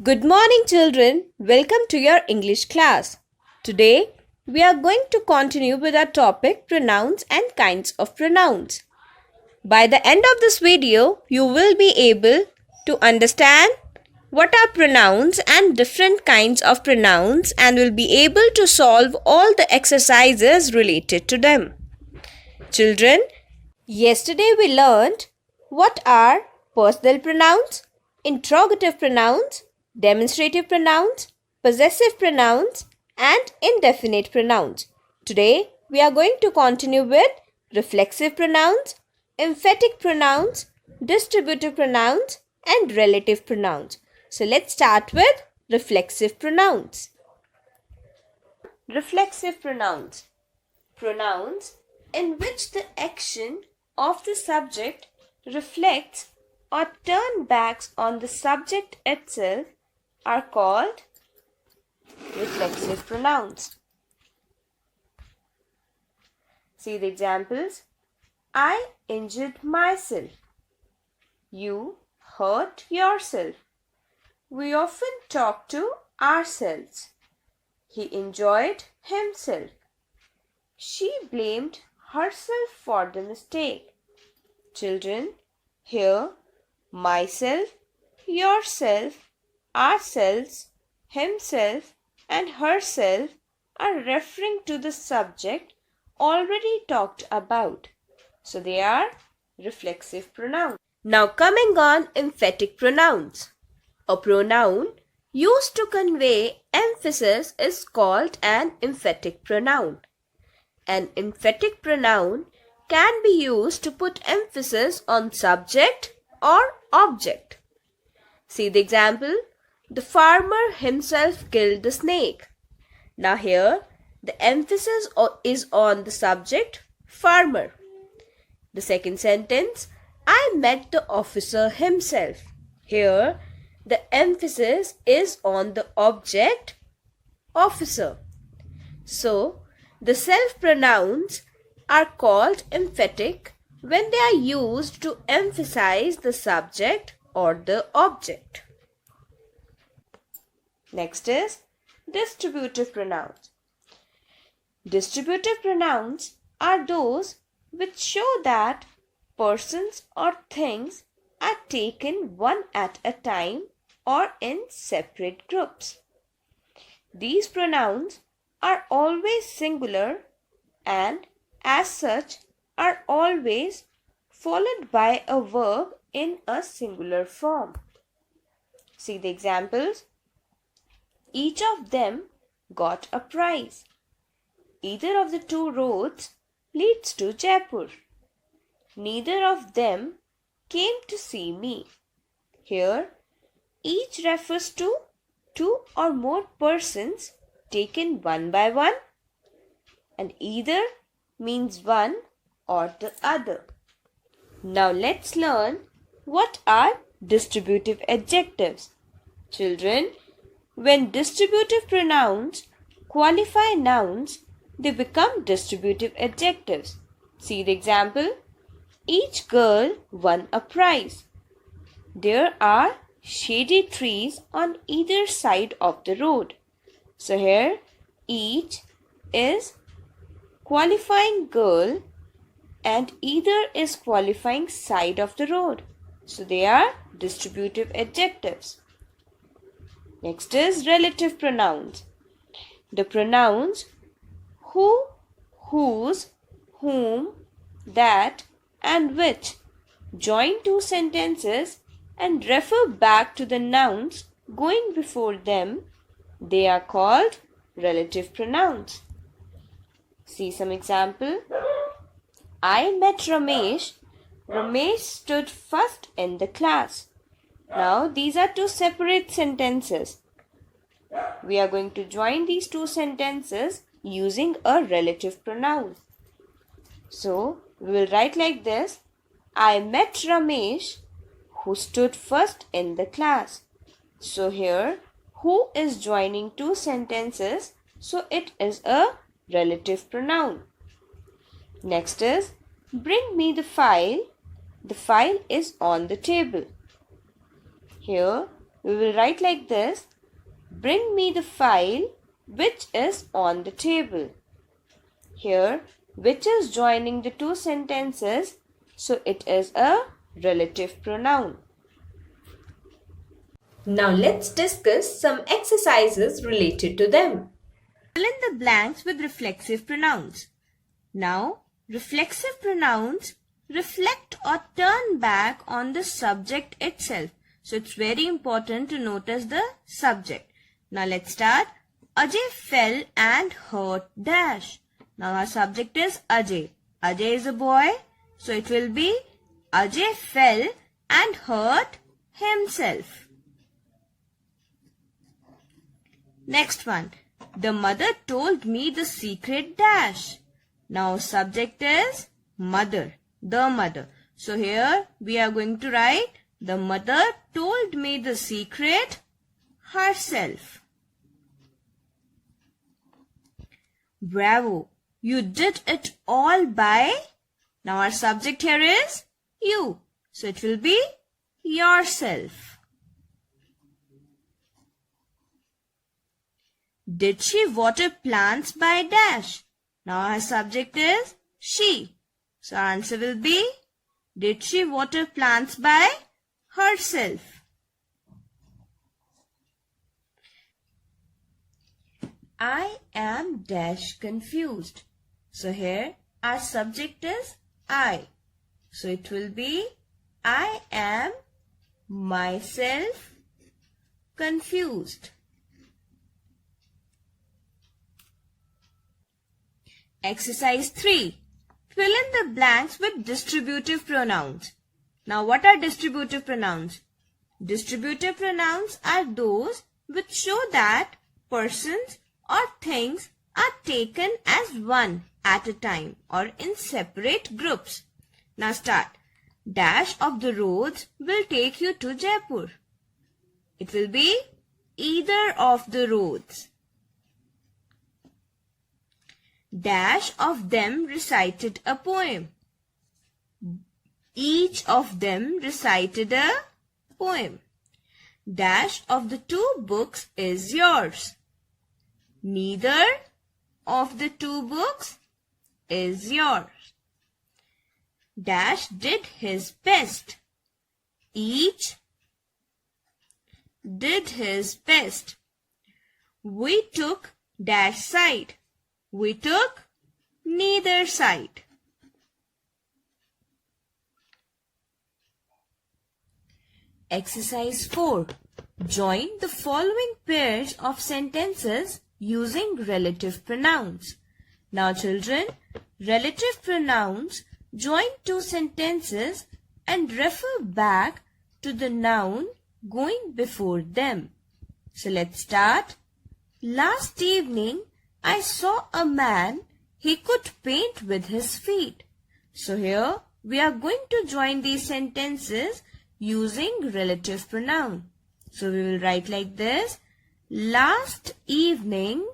Good morning, children. Welcome to your English class. Today, we are going to continue with our topic pronouns and kinds of pronouns. By the end of this video, you will be able to understand what are pronouns and different kinds of pronouns and will be able to solve all the exercises related to them. Children, yesterday we learned what are personal pronouns, interrogative pronouns, demonstrative pronouns, possessive pronouns, and indefinite pronouns. Today, we are going to continue with reflexive pronouns, emphatic pronouns, distributive pronouns, and relative pronouns. So, let's start with reflexive pronouns. Reflexive pronouns. Pronouns in which the action of the subject reflects or turns back on the subject itself are called reflexive pronouns. See the examples. I injured myself. You hurt yourself. We often talk to ourselves. He enjoyed himself. She blamed herself for the mistake. Children, here myself, yourself, ourselves, himself and herself are referring to the subject already talked about. So they are reflexive pronouns. Now coming on emphatic pronouns. A pronoun used to convey emphasis is called an emphatic pronoun. An emphatic pronoun can be used to put emphasis on subject or object. See the example. The farmer himself killed the snake. Now here the emphasis is on the subject farmer. The second sentence, I met the officer himself. Here the emphasis is on the object officer. So the self pronouns are called emphatic when they are used to emphasize the subject or the object. Next is distributive pronouns. Distributive pronouns are those which show that persons or things are taken one at a time or in separate groups. These pronouns are always singular and as such are always followed by a verb in a singular form. See the examples. Each of them got a prize. Either of the two roads leads to Jaipur. Neither of them came to see me. Here, each refers to two or more persons taken one by one, and either means one or the other. Now let's learn what are distributive adjectives. Children, when distributive pronouns qualify nouns, they become distributive adjectives. See the example. Each girl won a prize. There are shady trees on either side of the road. So here each is qualifying girl and either is qualifying side of the road. So they are distributive adjectives. Next is relative pronouns. The pronouns who, whose, whom, that and which join two sentences and refer back to the nouns going before them. They are called relative pronouns. See some example. I met Ramesh. Ramesh stood first in the class. Now these are two separate sentences. We are going to join these two sentences using a relative pronoun. So we will write like this. I met Ramesh who stood first in the class. So here who is joining two sentences, so it is a relative pronoun. Next is bring me the file. The file is on the table. Here We will write like this. Bring me the file which is on the table. Here, which is joining the two sentences, so it is a relative pronoun. Now let's discuss some exercises related to them. Fill in the blanks with reflexive pronouns. Now, reflexive pronouns reflect or turn back on the subject itself. So it's very important to notice the subject. Now let's start. Ajay fell and hurt dash. Now our subject is Ajay. Ajay is a boy. So it will be Ajay fell and hurt himself. Next one. The mother told me the secret dash. Now subject is mother. The mother. So here we are going to write the mother told me the secret herself. Bravo. You did it all by. Now our subject here is you. So it will be yourself. Did she water plants by dash? Now our subject is she. So our answer will be, did she water plants by herself? I am dash confused. So here our subject is I. So it will be, I am myself confused. Exercise 3. Fill in the blanks with distributive pronouns. Now what are distributive pronouns? Distributive pronouns are those which show that persons or things are taken as one at a time or in separate groups. Now start. Dash of the roads will take you to Jaipur. It will be either of the roads. Dash of them recited a poem. Each of them recited a poem. Dash of the two books is yours. Neither of the two books is yours. Dash did his best. Each did his best. We took dash side. We took neither side. Exercise 4. Join the following pairs of sentences using relative pronouns. Now children, relative pronouns join two sentences and refer back to the noun going before them. So let's start. Last evening, I saw a man, he could paint with his feet. So here we are going to join these sentences using relative pronoun. So we will write like this. Last evening,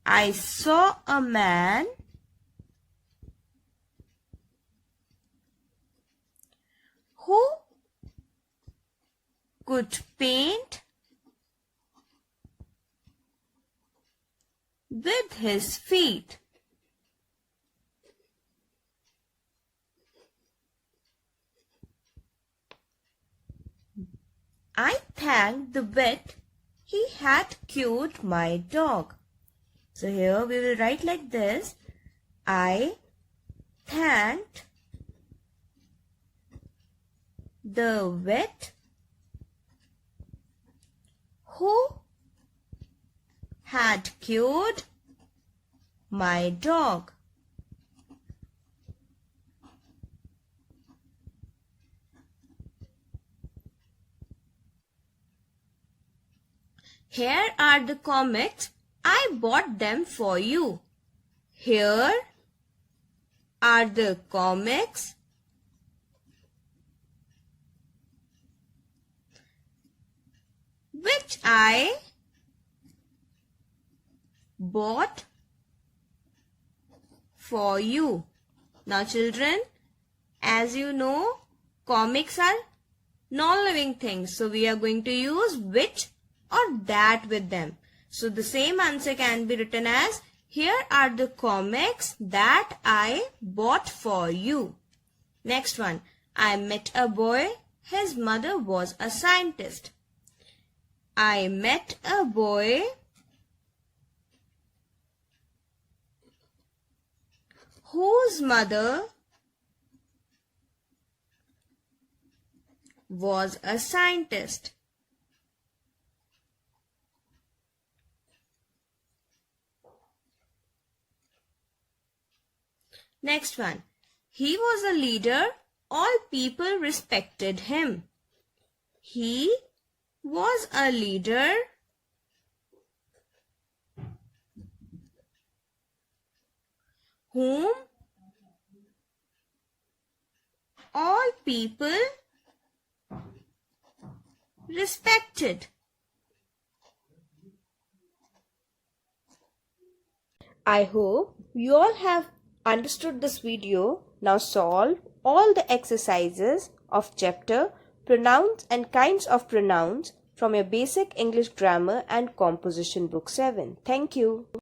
I saw a man who could paint with his feet. I thanked the vet, he had cured my dog. So here we will write like this. I thanked the vet who had cured my dog. Here are the comics. I bought them for you. Here are the comics which I bought for you. Now children, As you know, comics are non-living things. So we are going to use which or that with them. So the same answer can be written as, here are the comics that I bought for you. Next one. I met a boy. His mother was a scientist. I met a boy whose mother was a scientist. Next one. He was a leader. All people respected him. He was a leader whom all people respected. I hope you all have understood this video. Now solve all the exercises of chapter Pronouns and Kinds of Pronouns from your Basic English Grammar and Composition Book 7. Thank you.